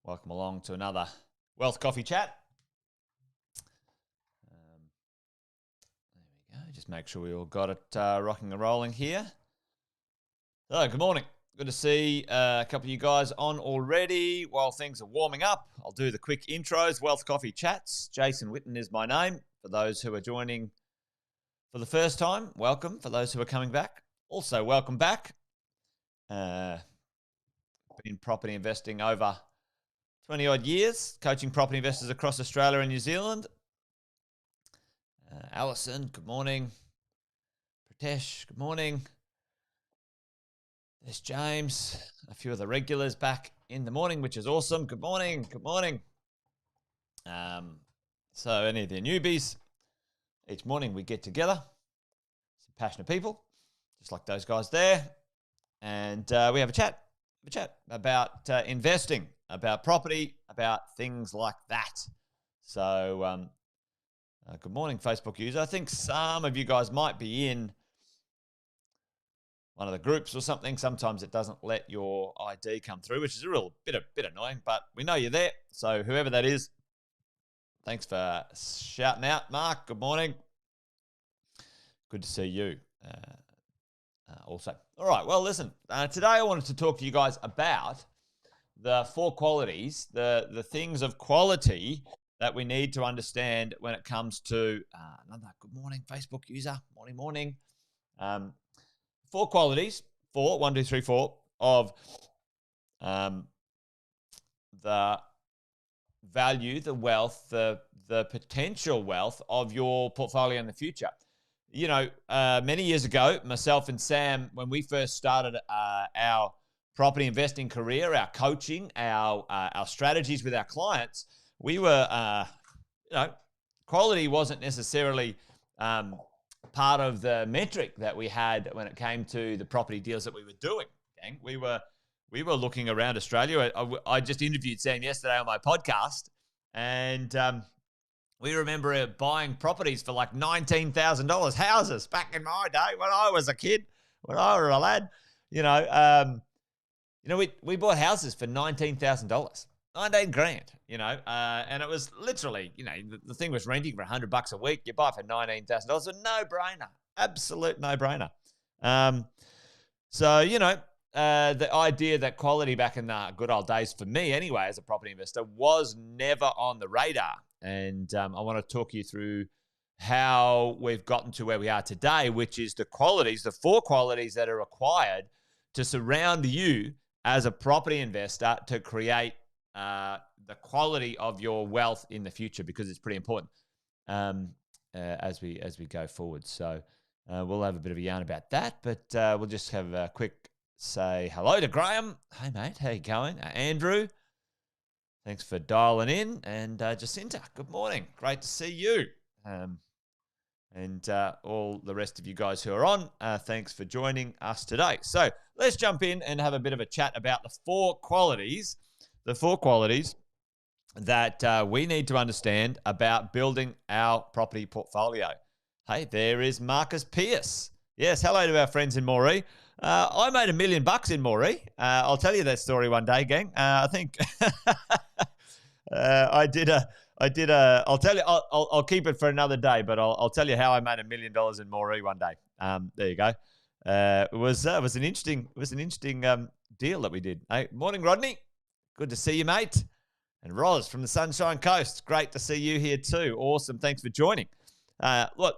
Welcome along to another Wealth Coffee Chat. There we go. Just make sure we all got it rocking and rolling here. So, good morning. Good to see a couple of you guys on already. While things are warming up, I'll do the quick intros. Wealth Coffee Chats. Jason Witten is my name. For those who are joining for the first time, welcome. For those who are coming back, also welcome back. Been property investing over 20 odd years, coaching property investors across Australia and New Zealand. Alison, good morning. Pratesh, good morning. There's James, a few of the regulars back in the morning, which is awesome. Good morning, good morning. So any of the newbies, each morning we get together, some passionate people, just like those guys there, and we have a chat about investing, about property, about things like that. So good morning, Facebook user. I think some of you guys might be in one of the groups or something. Sometimes it doesn't let your ID come through, which is a real bit annoying, but we know you're there. So whoever that is, thanks for shouting out. Mark, good morning. Good to see you also. All right, well, listen, today I wanted to talk to you guys about the 4 qualities, the things of quality that we need to understand when it comes to another good morning, Facebook user, morning. 4 qualities, 1, 2, 3, 4 of the value, the wealth, the potential wealth of your portfolio in the future. You know, many years ago, myself and Sam, when we first started our property investing career, our coaching, our strategies with our clients, we were, quality wasn't necessarily part of the metric that we had when it came to the property deals that we were doing. Gang. We were looking around Australia. I just interviewed Sam yesterday on my podcast, and we remember buying properties for like $19,000 houses back in my day when I was a kid, when I was a lad. We bought houses for $19,000, 19 grand. And it was literally, the thing was renting for $100 a week. You buy it for $19,000, a no-brainer, absolute no-brainer. The idea that quality back in the good old days, for me anyway, as a property investor, was never on the radar. And I want to talk you through how we've gotten to where we are today, which is the qualities, the 4 qualities that are required to surround you as a property investor to create the quality of your wealth in the future, because it's pretty important as we go forward. So we'll have a bit of a yarn about that, but we'll just have a quick say hello to Graham. Hey, mate. How you going? Andrew, thanks for dialing in. And Jacinta, good morning. Great to see you. And all the rest of you guys who are on, thanks for joining us today. So let's jump in and have a bit of a chat about the 4 qualities that we need to understand about building our property portfolio. Hey, there is Marcus Pierce. Yes, hello to our friends in Moree. I made $1 million in Moree. I'll tell you that story one day, gang. I think I'll tell you, I'll keep it for another day, but I'll tell you how I made $1 million in Moree one day. There you go. It was an interesting deal that we did. Hey, morning, Rodney. Good to see you, mate. And Roz from the Sunshine Coast. Great to see you here too. Awesome. Thanks for joining. Look,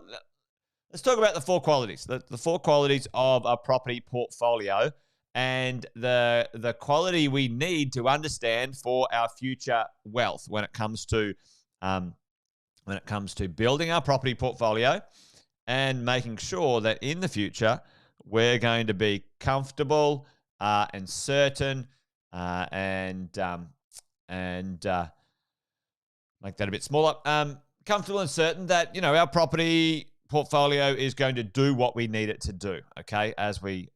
let's talk about the 4 qualities, the 4 qualities of a property portfolio, and the quality we need to understand for our future wealth when it comes to building our property portfolio and making sure that in the future we're going to be comfortable and certain and make that a bit smaller. Comfortable and certain that our property portfolio is going to do what we need it to do. Okay, as we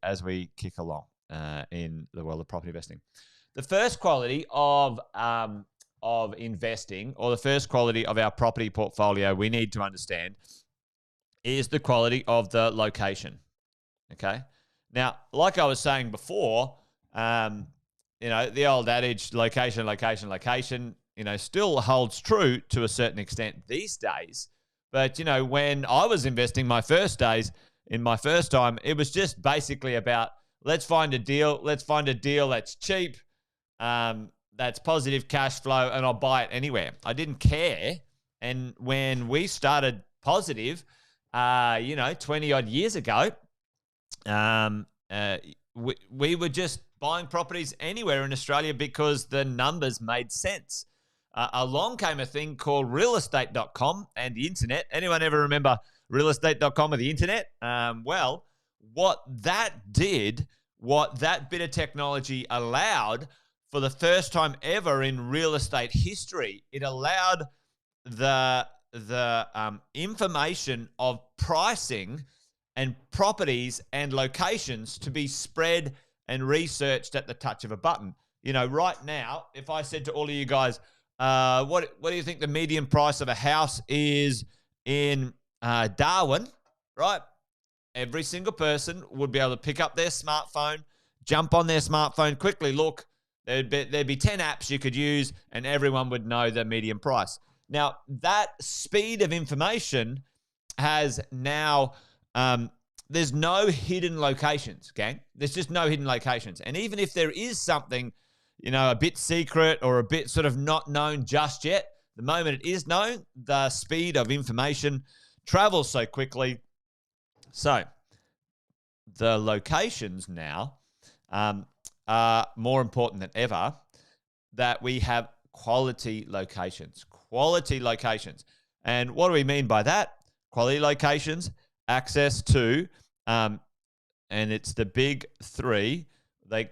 kick along in the world of property investing, the first quality of investing, or the first quality of our property portfolio we need to understand, is the quality of the location. Okay, now, like I was saying before, the old adage, location, location, location, still holds true to a certain extent these days. But, when I was investing my first days in my first time, it was just basically about, let's find a deal. Let's find a deal that's cheap, that's positive cash flow, and I'll buy it anywhere. I didn't care. And when we started Positive, 20 odd years ago, we were just buying properties anywhere in Australia because the numbers made sense. Along came a thing called realestate.com and the internet. Anyone ever remember realestate.com or the internet? Well, what that did, what that bit of technology allowed for the first time ever in real estate history, it allowed the information of pricing and properties and locations to be spread and researched at the touch of a button. Right now, if I said to all of you guys, what do you think the median price of a house is in Darwin, right? Every single person would be able to pick up their smartphone, jump on their smartphone, quickly look. There'd be 10 apps you could use, and everyone would know the median price. Now, that speed of information has now, there's no hidden locations, gang. There's just no hidden locations. And even if there is something, a bit secret or a bit sort of not known just yet, the moment it is known, the speed of information travels so quickly. So the locations now are more important than ever, that we have quality locations. Quality locations. And what do we mean by that? Quality locations, access to, and it's the big three.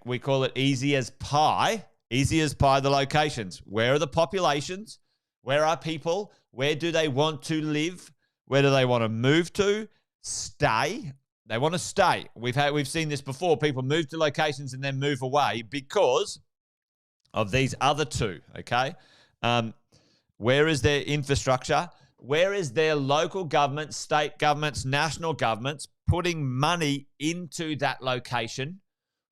We call it easy as pie. Easy as pie, the locations. Where are the populations? Where are people? Where do they want to live? Where do they want to move to? Stay. They want to stay. We've seen this before. People move to locations and then move away because of these other two, okay? Where is their infrastructure? Where is their local government, state governments, national governments putting money into that location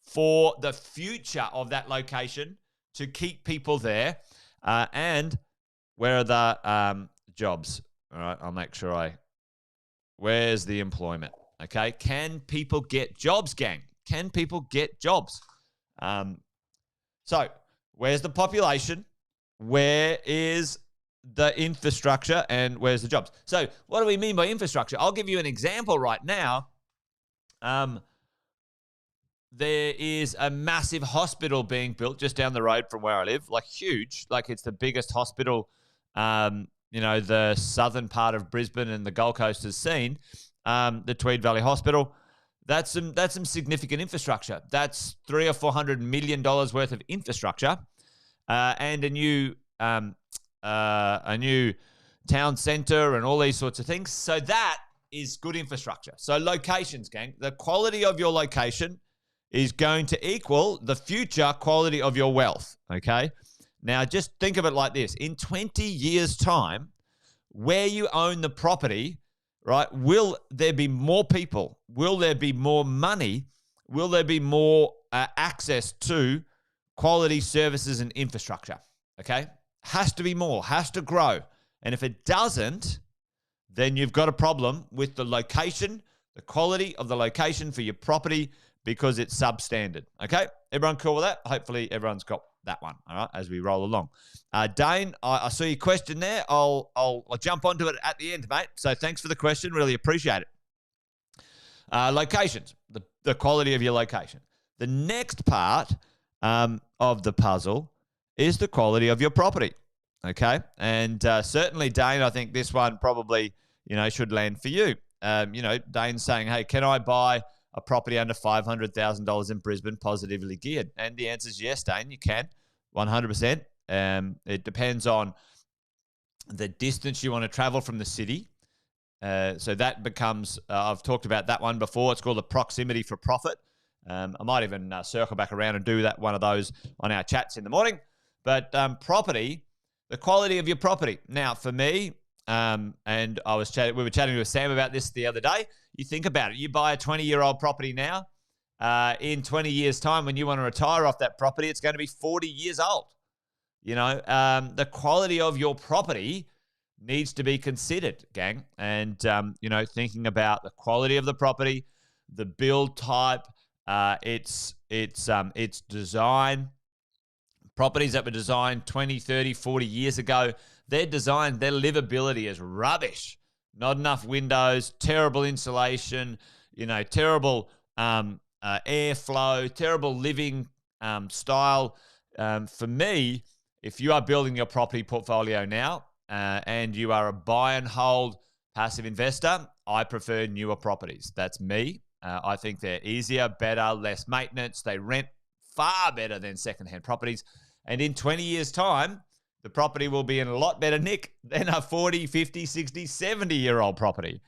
for the future of that location to keep people there? And where are the jobs? All right, I'll make sure where's the employment? Okay, can people get jobs, gang? Can people get jobs? So where's the population? Where is the infrastructure, and where's the jobs? So what do we mean by infrastructure? I'll give you an example right now. There is a massive hospital being built just down the road from where I live, like huge, like it's the biggest hospital, the southern part of Brisbane and the Gold Coast has seen, the Tweed Valley Hospital. That's some significant infrastructure. That's $300 or $400 million worth of infrastructure, and a new town centre and all these sorts of things. So that is good infrastructure. So locations, gang. The quality of your location is going to equal the future quality of your wealth, okay? Now, just think of it like this. In 20 years' time, where you own the property, right, will there be more people? Will there be more money? Will there be more access to quality services and infrastructure, okay? Has to be more, has to grow. And if it doesn't, then you've got a problem with the location, the quality of the location for your property, because it's substandard. Okay? Everyone cool with that? Hopefully everyone's got that one, all right, as we roll along. Dane, I saw your question there. I'll jump onto it at the end, mate. So thanks for the question. Really appreciate it. Locations, the quality of your location. The next part of the puzzle is the quality of your property, okay? And certainly, Dane, I think this one probably, should land for you. Dane's saying, hey, can I buy a property under $500,000 in Brisbane positively geared? And the answer is yes, Dane, you can, 100%. It depends on the distance you want to travel from the city. So that becomes, I've talked about that one before. It's called the proximity for profit. I might even circle back around and do one of those on our chats in the morning. But property, the quality of your property. Now, for me, and we were chatting with Sam about this the other day. You think about it. You buy a 20-year-old property now, in 20 years' time, when you want to retire off that property, it's going to be 40 years old. The quality of your property needs to be considered, gang. And, thinking about the quality of the property, the build type, its design. Properties that were designed 20, 30, 40 years ago, their livability is rubbish. Not enough windows, terrible insulation, terrible airflow, terrible living style. For me, if you are building your property portfolio now and you are a buy and hold passive investor, I prefer newer properties. That's me. I think they're easier, better, less maintenance. They rent far better than secondhand properties. And in 20 years' time, the property will be in a lot better nick than a 40, 50, 60, 70-year-old property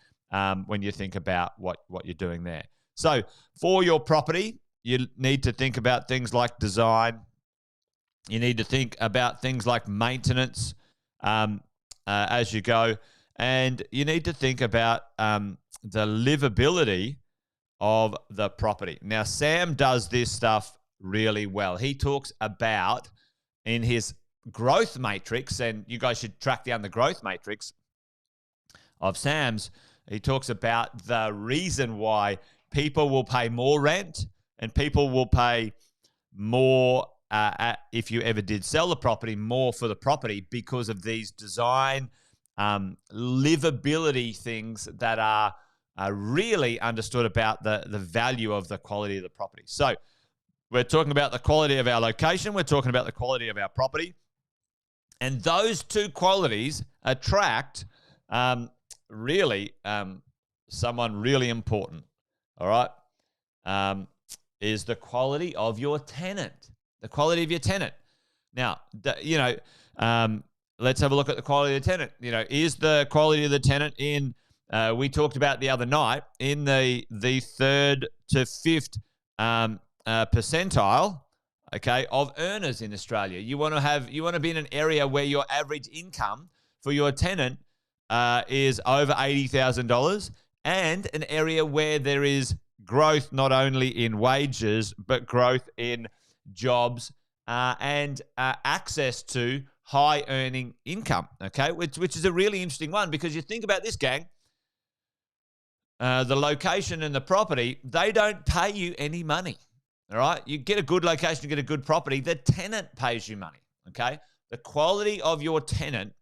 when you think about what you're doing there. So for your property, you need to think about things like design. You need to think about things like maintenance as you go. And you need to think about the livability of the property. Now, Sam does this stuff really well. He talks about in his growth matrix, and you guys should track down the growth matrix of Sam's. He talks about the reason why people will pay more rent and people will pay more if you ever did sell the property, more for the property because of these design livability things that are really understood about the value of the quality of the property. So we're talking about the quality of our location. We're talking about the quality of our property. And those two qualities attract really someone really important, all right, is the quality of your tenant. The quality of your tenant. Now, let's have a look at the quality of the tenant. Is the quality of the tenant in, we talked about the other night, in the third to fifth percentile, okay, of earners in Australia. You want to be in an area where your average income for your tenant is over $80,000, and an area where there is growth not only in wages but growth in jobs and access to high earning income. Okay, which is a really interesting one, because you think about this, gang. The location and the property, they don't pay you any money. All right, you get a good location, you get a good property. The tenant pays you money. Okay, the quality of your tenant.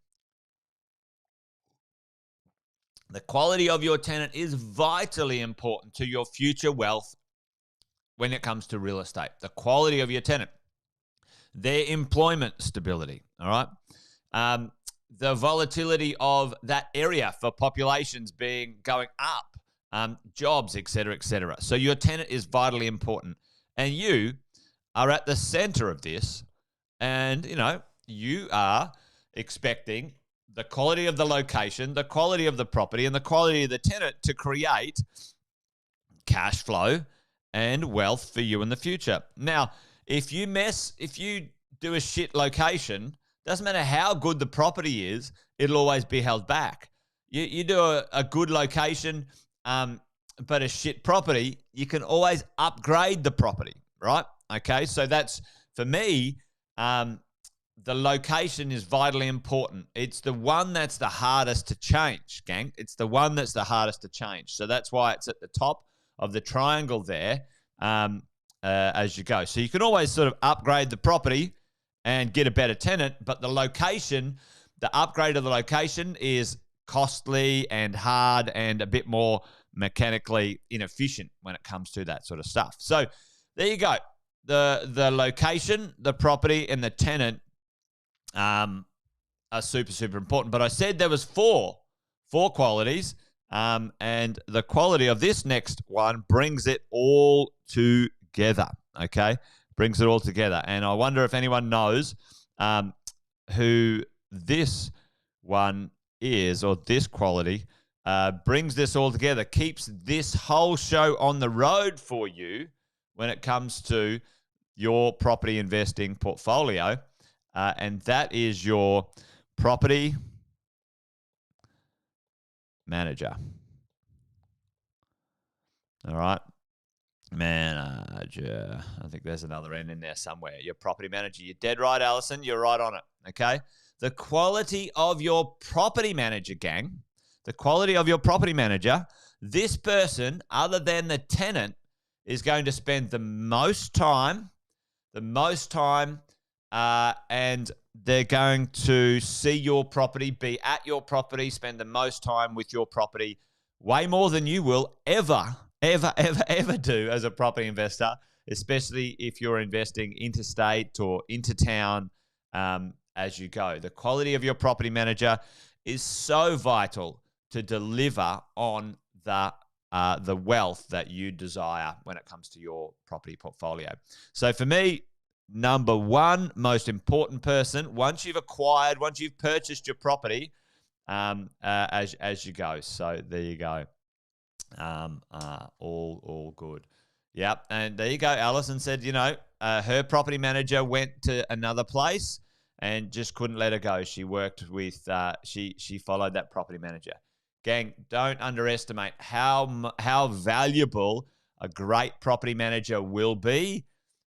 The quality of your tenant is vitally important to your future wealth when it comes to real estate. The quality of your tenant, their employment stability, all right? The volatility of that area for populations going up, jobs, et cetera, et cetera. So your tenant is vitally important. And you are at the center of this. And, you are expecting the quality of the location, the quality of the property, and the quality of the tenant to create cash flow and wealth for you in the future. Now, if you do a shit location, doesn't matter how good the property is, it'll always be held back. You do a good location, but a shit property, you can always upgrade the property, right? Okay, so that's, for me, the location is vitally important. It's the one that's the hardest to change, gang. It's the one that's the hardest to change. So that's why it's at the top of the triangle there as you go. So you can always sort of upgrade the property and get a better tenant, but the location, the upgrade of the location is costly and hard and a bit more mechanically inefficient when it comes to that sort of stuff. So there you go. The location, the property, and the tenant are super, super important. But I said there was four qualities, and the quality of this next one brings it all together, okay? Brings it all together. And I wonder if anyone knows who this one is, or this quality brings this all together, keeps this whole show on the road for you when it comes to your property investing portfolio. And that is your property manager. All right. Manager. I think there's another N in there somewhere. Your property manager. You're dead right, Alison. You're right on it. Okay. The quality of your property manager, gang. The quality of your property manager. This person, other than the tenant, is going to spend the most time, and they're going to see your property, be at your property, spend the most time with your property, way more than you will ever do as a property investor, especially if you're investing interstate or intertown as you go. The quality of your property manager is so vital to deliver on the wealth that you desire when it comes to your property portfolio. So for me, number one most important person, once you've purchased your property, as you go. So there you go. All good. Yep. And there you go. Alison said, her property manager went to another place and just couldn't let her go. She worked with, she followed that property manager. Gang, don't underestimate how valuable a great property manager will be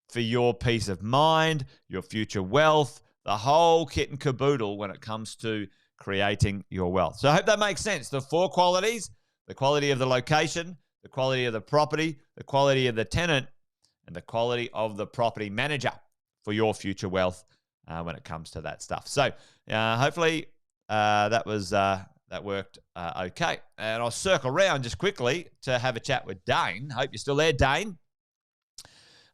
for your peace of mind, your future wealth, the whole kit and caboodle when it comes to creating your wealth. So I hope that makes sense. The 4 qualities: the quality of the location, the quality of the property, the quality of the tenant, and the quality of the property manager for your future wealth when it comes to that stuff. So hopefully that worked okay. And I'll circle around just quickly to have a chat with Dane. Hope you're still there, Dane.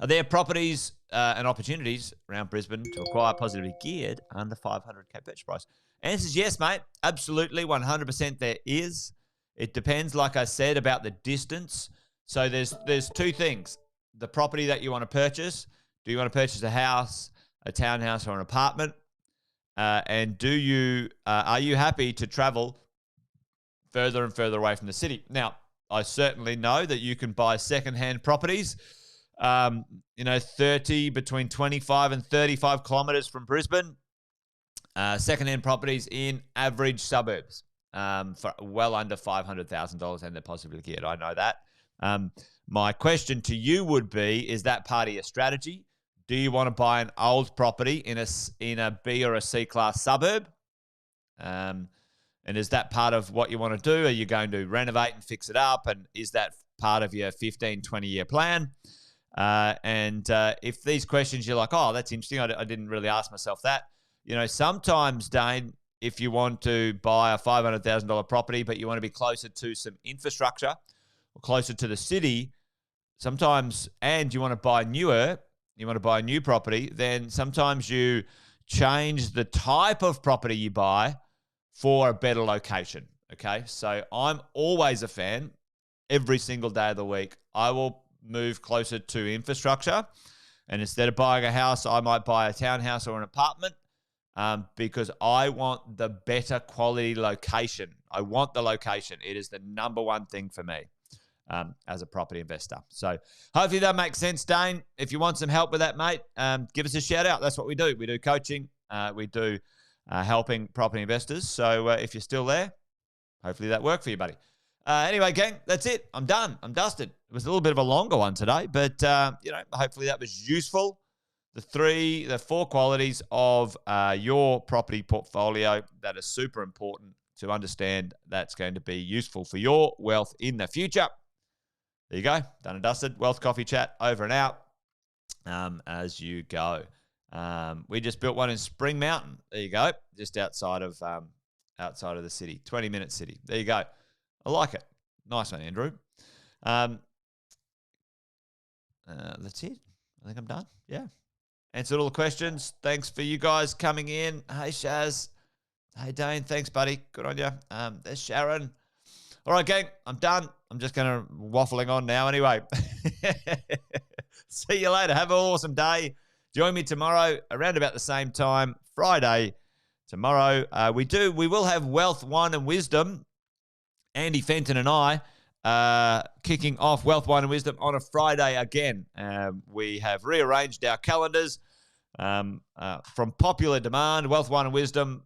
Are there properties and opportunities around Brisbane to acquire positively geared under 500K purchase price? Answer is yes, mate. Absolutely, 100% there is. It depends, like I said, about the distance. So there's 2 things. The property that you want to purchase. Do you want to purchase a house, a townhouse, or an apartment? And are you happy to travel further and further away from the city? Now, I certainly know that you can buy secondhand properties, between 25 and 35 kilometers from Brisbane, secondhand properties in average suburbs for well under $500,000, and they're positively geared. I know that. My question to you would be, is that part of your strategy? Do you want to buy an old property in a B or a C class suburb? And is that part of what you want to do? Are you going to renovate and fix it up? And is that part of your 15, 20-year plan? If these questions you're like, oh, that's interesting, I didn't really ask myself that. Sometimes, Dane, if you want to buy a $500,000 property, but you want to be closer to some infrastructure or closer to the city, sometimes, and you want to buy a new property, then sometimes you change the type of property you buy for a better location, okay? So I'm always a fan, every single day of the week, I will move closer to infrastructure. And instead of buying a house, I might buy a townhouse or an apartment because I want the better quality location. I want the location. It is the number one thing for me as a property investor. So hopefully that makes sense, Dane. If you want some help with that, mate, give us a shout out. That's what we do. We do coaching. We do helping property investors. So if you're still there, hopefully that worked for you, buddy. Anyway, gang, that's it. I'm done. I'm dusted. It was a little bit of a longer one today, but hopefully that was useful. The 4 qualities of your property portfolio that are super important to understand. That's going to be useful for your wealth in the future. There you go. Done and dusted. Wealth Coffee Chat over and out as you go. We just built one in Spring Mountain. There you go. Just outside of the city. 20-minute city. There you go. I like it. Nice one, Andrew. That's it. I think I'm done. Yeah. Answered all the questions. Thanks for you guys coming in. Hey, Shaz. Hey, Dane. Thanks, buddy. Good on you. There's Sharon. All right, gang. I'm done. I'm just going to waffling on now anyway. See you later. Have an awesome day. Join me tomorrow around about the same time, Friday. Tomorrow, we will have Wealth, Wine and Wisdom. Andy Fenton and I kicking off Wealth, Wine and Wisdom on a Friday again. We have rearranged our calendars from popular demand. Wealth, Wine and Wisdom,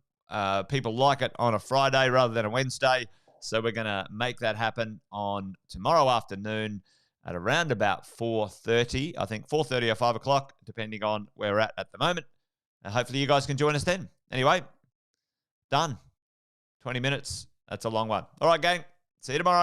people like it on a Friday rather than a Wednesday. So we're going to make that happen on tomorrow afternoon at around about 4:30. I think 4:30 or 5 o'clock, depending on where we're at the moment. Hopefully you guys can join us then. Anyway, done. 20 minutes. That's a long one. All right, gang. See you tomorrow.